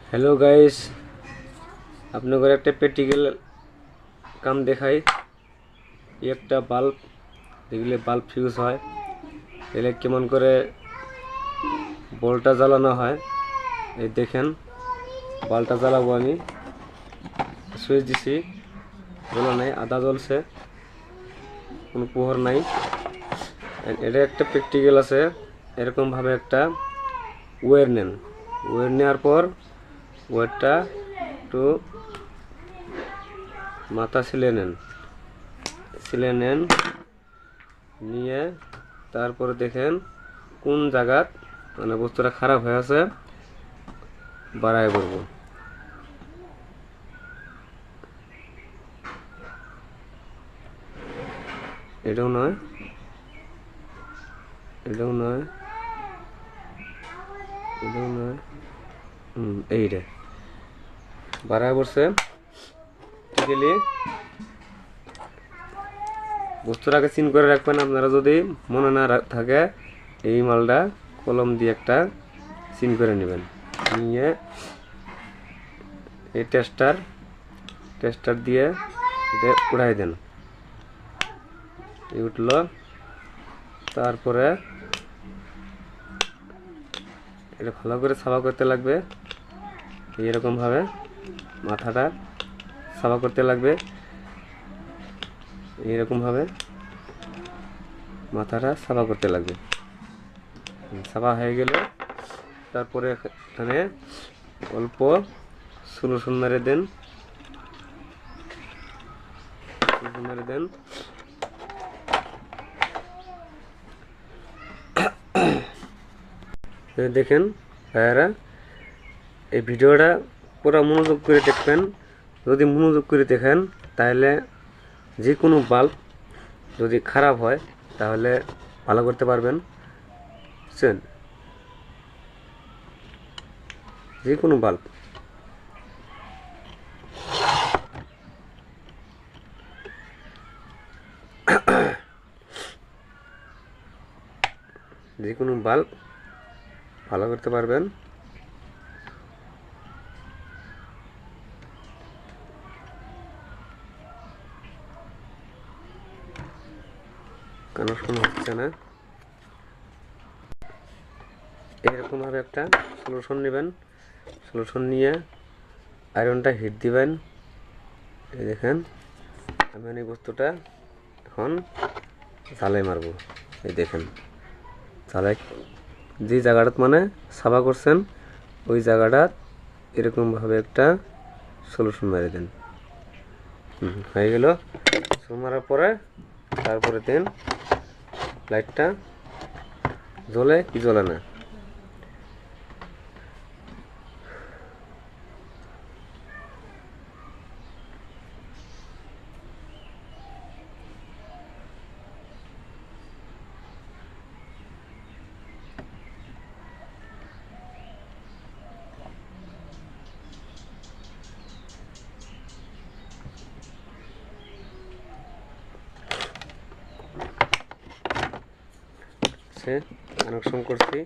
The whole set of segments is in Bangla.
हेलो गाइस আপনাদের একটা প্র্যাকটিক্যাল কাম দেখাই একটা বাল্ব দেখলে বাল্ব ফিউজ হয় এলে কেমন করে বলটা জ্বালানো হয় এই দেখেন বাল্বটা জ্বালাবো আমি সুইচ দিছি জ্বলা নাই আধা জ্বলছে কোনো পোহর নাই এটা একটা প্র্যাকটিক্যাল আছে এরকম ভাবে একটা ওয়্যার নেন ওয়্যার নেওয়ার পর ওয়্যারটা একটু মাথা ছিলে নেন নিয়ে তারপরে দেখেন কোন জায়গা মানে বস্তুটা খারাপ হয়ে আছে বাড়ায় করব এটাও নয় এইটা বাড়ায় পড়ছে গেলে বস্তুটাকে চিন করে রাখবেন আপনারা যদি মনে না থাকে এই মালটা কলম দিয়ে একটা চিন করে নেবেন নিয়ে এই টেস্টার দিয়ে এটা উড়াই দেন এই উঠলো তারপরে এটা ভালো করে সাফা করতে লাগবে এরকম ভাবে মাথাটা সাফা করতে লাগবে এরকম ভাবে মাথাটা সাফা করতে লাগবে সাফা হয়ে গেলে তারপরে এখানে অল্প সলিউশন মেরে দেন দেখেন ভাইয়ারা এই ভিডিওটা পুরো মনোযোগ করে দেখবেন যদি মনোযোগ করে দেখেন তাহলে যে কোনো বাল্ব যদি খারাপ হয় তাহলে ভালো করতে পারবেন বুঝছেন যে কোনো বাল্ব ভালো করতে পারবেন কানেকশন হচ্ছে না এরকম ভাবে একটা সলিউশন নেবেন সলিউশন নিয়ে আয়রনটা হিট দিবেন এই দেখেন আমি এই বস্তুটা এখন ঝালাই মারবো এই দেখেন ঝালাই যে জায়গাটা মানে সাফা করছেন ওই জায়গাটা এরকম ভাবে একটা সলিউশন মেরে দেন হয়ে গেল সলিউশন মারার পরে তারপরে দেন লাইটটা জ্বলে কি জ্বলে না কানেকশন করছি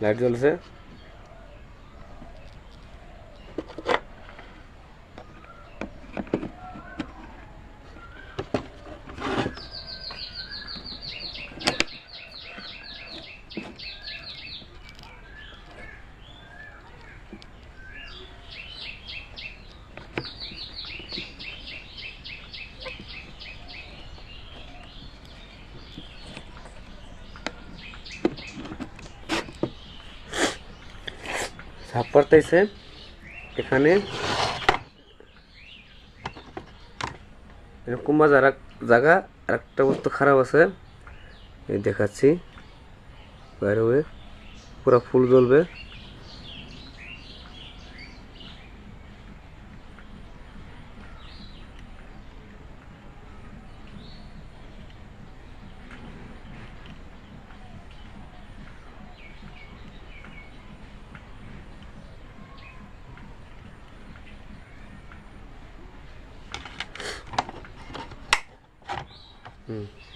লাইট জ্বলছে ঝাপ পড়তেছে এখানে এরকম জায়গা একটা বস্তু খারাপ আছে এই দেখাচ্ছি বাইরে হয়ে পুরো ফুল জ্বলবে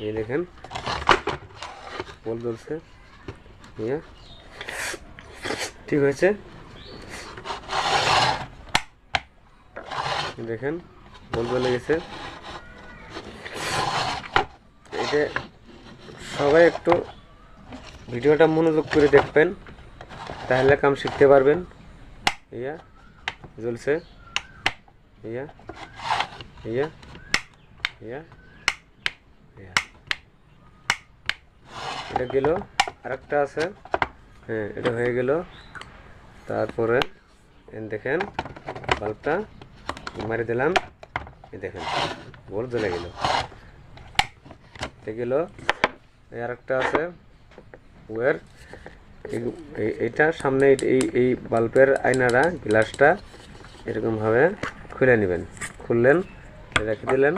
এই দেখেন বল জ্বলছে, ঠিক হয়েছে। দেখেন বল জ্বলে গেছে। এটা সবাই একটু ভিডিওটা মনোযোগ করে দেখবেন, তাহলে কাম শিখতে পারবেন। ইয়া জ্বলছে, ইয়া ইয়া ইয়া ইয়া, এটা গেল। আরেকটা আছে, হ্যাঁ এটা হয়ে গেল। তারপরে দেখেন বাল্বটা মারি দিলাম, এই দেখেন বল জ্বলে গেল, গেল। আরেকটা আছে ওয়ের, এইটা সামনে এই বাল্বের আয়নাটা গ্লাসটা এরকমভাবে খুলে নেবেন। খুললেন, রেখে দিলেন,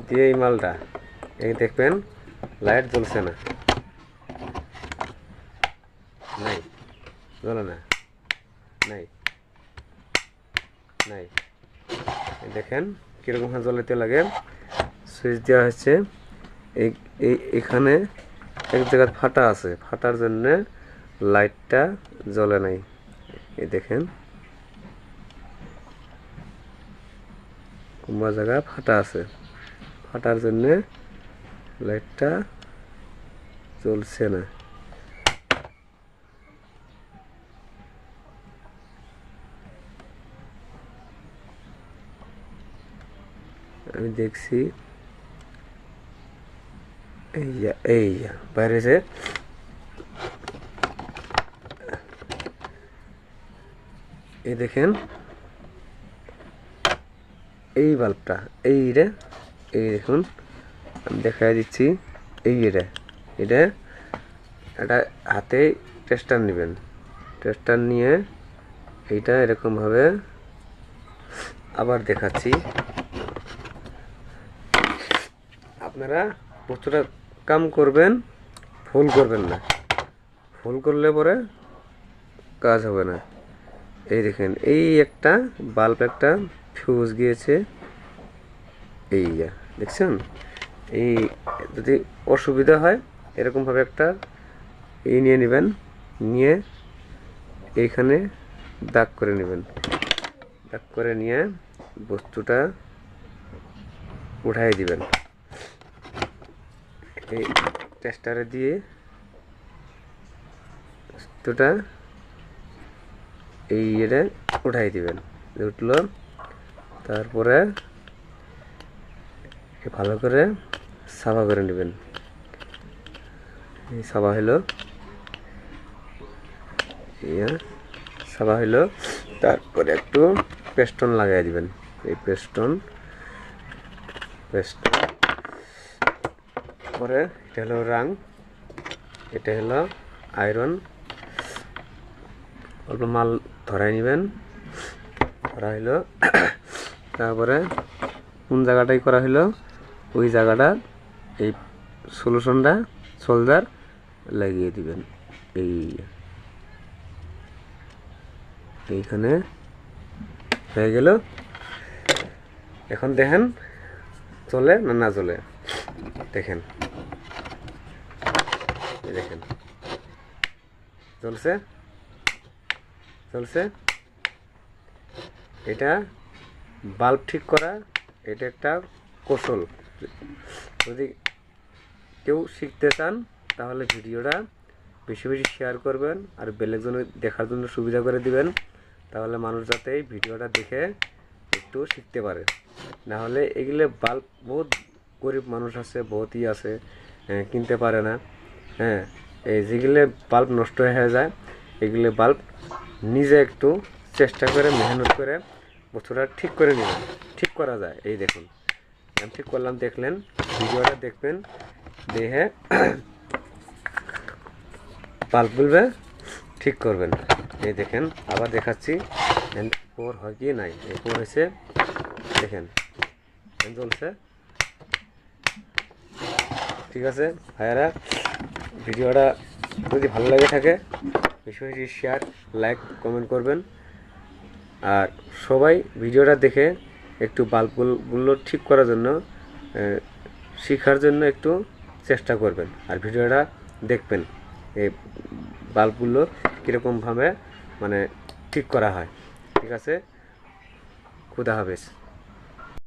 দিয়ে এই মালটা এই দেখবেন লাইট জ্বলছে না, নাই জ্বলে না, নাই নাই। দেখেন কীরকম জ্বলাতে লাগে। সুইচ দেওয়া হচ্ছে, এখানে এক জায়গায় ফাটা আছে, ফাটার জন্যে লাইটটা জ্বলে নাই। এই দেখেন কোনবা জায়গা ফাটা আছে, ফাটার জন্যে লাইটটা জ্বলছে না। আমি দেখছি এই বাইরে যে এই দেখেন এই বাল্বটা এই দেখুন আমি দেখাই দিচ্ছি। এটা এটা হাতে টেস্টার নেবেন, টেস্টার নিয়ে এইটা এরকমভাবে আবার দেখাচ্ছি। আপনারা বস্তুটা কাম করবেন, ফুল করবেন না, ফুল করলে পরে কাজ হবে না। এই দেখেন এই একটা বাল্ব একটা ফিউজ গিয়েছে, এই দেখছেন। এই যদি অসুবিধা হয় এরকমভাবে একটা এই নিয়ে নেবেন, নিয়ে এইখানে দাগ করে নেবেন, দাগ করে নিয়ে বস্তুটা উঠাই দিবেন। এই টেস্টারে দিয়ে বস্তুটা এই উঠাই দিবেন, উঠলো। তারপরে ভালো করে সাফা করে নেবেন। এই সাফা হলো, সাফা হলো। তারপরে একটু পেস্টন লাগাই দিবেন। এই পেস্টন পরে এটা হলো রাং, এটা হলো আয়রন। অল্প মাল ধরাই নেবেন, ধরা হইলো। তারপরে কোন জায়গাটাই করা হলো ওই জায়গাটা এই সলিউশনটা সোল্ডার লাগিয়ে দিবেন। এইখানে হয়ে গেল। এখন দেখেন চলে না না চলে, দেখেন দেখেন চলছে চলছে। এটা বাল্ব ঠিক করা, এটা একটা কৌশল। যদি কেউ শিখতে চান তাহলে ভিডিওটা বেশি বেশি শেয়ার করবেন, আর বেলেগজনে দেখার জন্য সুবিধা করে দিবেন, তাহলে মানুষ যাতে এই ভিডিওটা দেখে একটু শিখতে পারে। না হলে এগুলো বাল্ব বহুত গরিব মানুষ আছে, বহুতই আছে কিনতে পারে না। হ্যাঁ, এই যেগুলো বাল্ব নষ্ট হয়ে যায় এগুলো বাল্ব নিজে একটু চেষ্টা করে মেহনত করে বস্তুটা ঠিক করে নেবেন, ঠিক করা যায়। এই দেখুন আমি ঠিক করলাম, দেখলেন, ভিডিওটা দেখবেন, দেখে বাল্ব বলবে ঠিক করবেন। এই দেখেন আবার দেখাচ্ছি পোর হয় কি নাই। এই পোর হয়েছে, দেখেন চলছে। ঠিক আছে ভাইয়ারা, ভিডিওটা যদি ভালো লাগে থাকে বেশি বেশি শেয়ার, লাইক, কমেন্ট করবেন। আর সবাই ভিডিওটা দেখে একটু বাল্বগুলো ঠিক করার জন্য শেখার জন্য একটু চেষ্টা করবেন আর ভিডিওটা দেখবেন এই বাল্বগুলো কীরকমভাবে মানে ঠিক করা হয়। ঠিক আছে, খুদা হাফেজ।